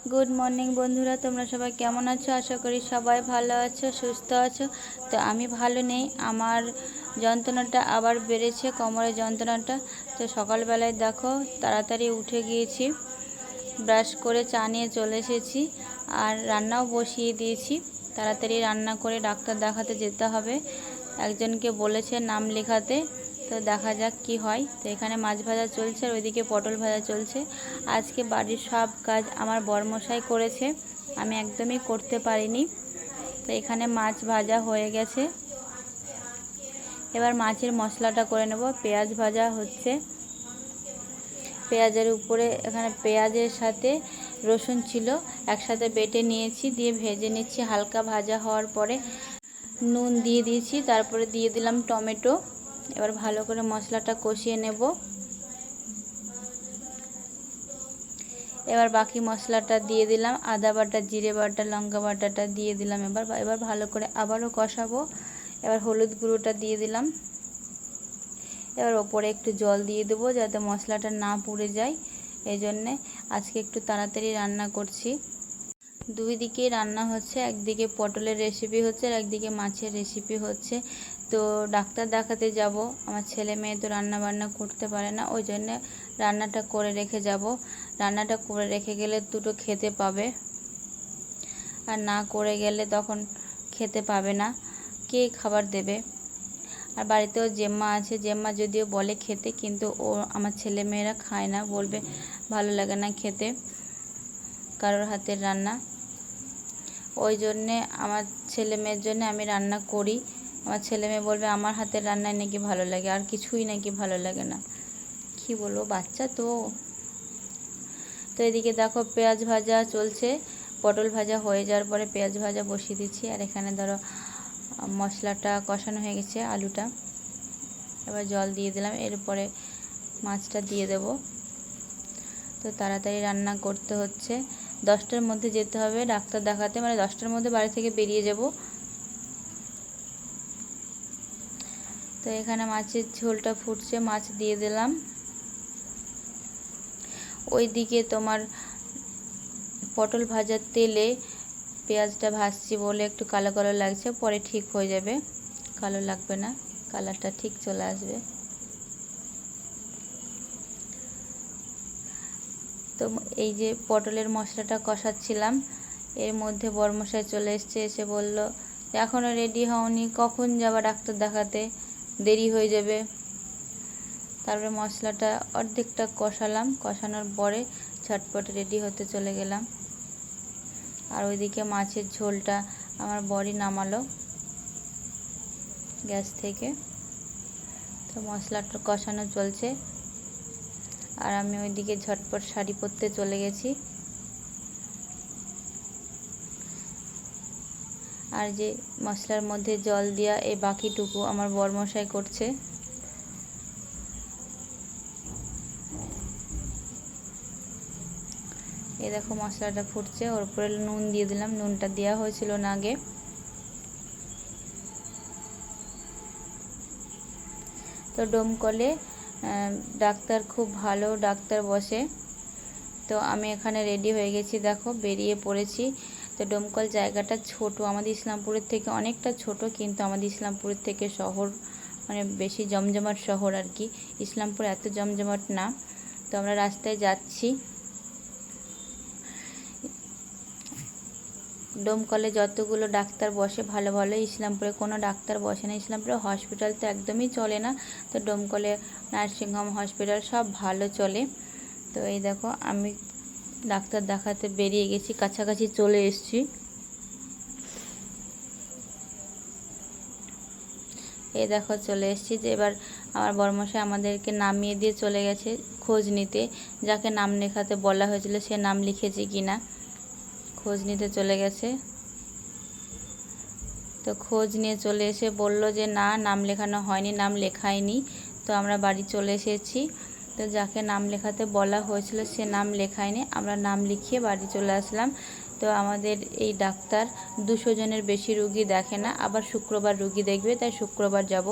Good morning বন্ধুরা, তোমরা সবাই কেমন আছো? আশা করি সবাই ভালো আছো, সুস্থ আছো। তো আমি ভালো নেই, আমার যন্ত্রণাটা আবার বেড়েছে, কোমরের যন্ত্রণাটা। তো সকালবেলায় দেখো তাড়াতাড়ি উঠে গিয়েছি, ব্রাশ করে চা নিয়ে চলে এসেছি, আর রান্নাও বসিয়ে দিয়েছি। তাড়াতাড়ি রান্না করে ডাক্তার দেখাতে যেতে হবে। একজনকে বলেছে নাম লেখাতে, তো দেখা যাক কি হয়। তো এখানে মাছ ভাজা চলছে আর ওইদিকে পটল ভাজা চলছে। আজকে বাড়ির সব কাজ আমার বরমশাই করেছে, আমি একদমই করতে পারিনি। তো এখানে মাছ ভাজা হয়ে গেছে, এবার মাছের মশলাটা করে নেব। পেঁয়াজ ভাজা হচ্ছে, পেঁয়াজের উপরে এখানে পেঁয়াজের সাথে রসুন ছিল একসাথে বেটে নিয়েছি, দিয়ে ভেজে নিচ্ছি। হালকা ভাজা হওয়ার পরে নুন দিয়ে দিয়েছি, তারপরে দিয়ে দিলাম টমেটো। এবার ভালো করে মশলাটা কষিয়ে নেব। এবার বাকি মশলাটা দিয়ে দিলাম, আদা বাটা, জিরে বাটা, লঙ্কা বাটাটা দিয়ে দিলাম। এবার ভালো করে আবারও কষাবো। এবার হলুদ গুঁড়োটা দিয়ে দিলাম। এবার ওপরে একটু জল দিয়ে দেবো যাতে মশলাটা না পুড়ে যায়, এই জন্যে আজকে একটু তাড়াতাড়ি রান্না করছি। দুই দিকেই রান্না হচ্ছে, একদিকে পটলের রেসিপি হচ্ছে আর একদিকে মাছের রেসিপি হচ্ছে। তো ডাক্তার দেখাতে যাব, আমার ছেলে মেয়ে তো রান্না বান্না করতে পারে না, ওই জন্যে রান্নাটা করে রেখে যাব। রান্নাটা করে রেখে গেলে দুটো খেতে পাবে, আর না করে গেলে তখন খেতে পাবে না, কে খাবার দেবে? আর বাড়িতেও জেম্মা আছে, জেম্মা যদিও বলে খেতে, কিন্তু ও আমার ছেলে মেয়েরা খায় না, বলবে ভালো লাগে না খেতে কারোর হাতের রান্না। ওই জন্যে আমার ছেলে মেয়ের জন্য আমি রান্না করি। আমার ছেলে মেয়ে বলবে আমার হাতের রান্নায় নাকি ভালো লাগে, আর কিছুই নাকি ভালো লাগে না। কি বলবো, বাচ্চা তো। তো এদিকে দেখো পেঁয়াজ ভাজা চলছে, পটল ভাজা হয়ে যাওয়ার পরে পেঁয়াজ ভাজা বসিয়ে দিচ্ছি। আর এখানে ধরো মশলাটা কষানো হয়ে গেছে, আলুটা। এবার জল দিয়ে দিলাম, এরপরে মাছটা দিয়ে দেব। তো তাড়াতাড়ি রান্না করতে হচ্ছে, 10টার মধ্যে যেতে হবে ডাক্তার দেখাতে, মানে 10টার মধ্যে বাড়ি থেকে বেরিয়ে যাব। তো এখানে মাছের ঝোলটা ফুটছে, মাছ দিয়ে দিলাম। ওইদিকে তোমার পটল ভাজার তেলে পেঁয়াজটা ভাজছি বলে একটু কালো কালো লাগছে, পরে ঠিক হয়ে যাবে, কালো লাগবে না, কালারটা ঠিক চলে আসবে। তো এই যে পটলের মশলাটা কষাচ্ছিলাম, এর মধ্যে বরমশাই চলে এসছে, এসে বলল এখনও রেডি হওনি, কখন যাবা ডাক্তার দেখাতে, দেরি হয়ে যাবে। তারপরে মশলাটা অর্ধেকটা কষালাম, কষানোর পরে ঝটপট রেডি হতে চলে গেলাম। আর ওইদিকে মাছের ঝোলটা আমার বরই নামালো গ্যাস থেকে। তো মশলাটা কষানো চলছে, আর আমি ওইদিকে ঝটপট শাড়ি পরতে চলে গেছি। আর যে মশলার মধ্যে জল দেওয়া এই বাকিটুকু আমার বরমশাই করছে। এই দেখো মশলাটা ফুটছে, ওর উপরে নুন দিয়ে দিলাম, নুনটা দেওয়া হয়েছিল না আগে। তো ডোমকলে ডাক্তার খুব ভালো ডাক্তার বসে। তো আমি এখানে রেডি হয়ে গেছি, দেখো বেরিয়ে পড়েছি। তো ডোমকল জায়গাটা ছোট, আমাদের ইসলামপুরের থেকে অনেকটা ছোট, কিন্তু আমাদের ইসলামপুরের থেকে শহর মানে বেশি জমজমাট শহর আর কি। ইসলামপুর এত জমজমাট না। তো আমরা রাস্তায় যাচ্ছি, ডোমকলে যতগুলো ডাক্তার বসে ভালো ভালো, ইসলামপুরে কোনো ডাক্তার বসে না। ইসলামপুরে হসপিটাল তো একদমই চলে না, তো ডোমকলে নার্সিংহোম, হসপিটাল সব ভালো চলে। তো এই দেখো আমি ডাক্তার দেখাতে বেরিয়ে গেছি, কাছাকাছি চলে এসেছি। এই দেখো চলে এসেছি। যে এবার আমার বরমশাই আমাদেরকে নামিয়ে দিয়ে চলে গেছে খোঁজ নিতে, যাকে নাম লেখাতে বলা হয়েছিল সে নাম লিখেছে কিনা খোঁজ নিতে চলে গেছে। তো খোঁজ নিয়ে চলে এসে বলল যে না, নাম লেখানো হয়নি, নাম লেখায়নি। তো আমরা বাড়ি চলে এসেছি। তো যাকে নাম লেখাতে বলা হয়েছিল সে নাম লেখায়নি, আমরা নাম লিখিয়ে বাড়ি চলে আসলাম। তো আমাদের এই ডাক্তার 200 জনের বেশি রুগী দেখে না, আবার শুক্রবার রুগী দেখবে, তাই শুক্রবার যাব।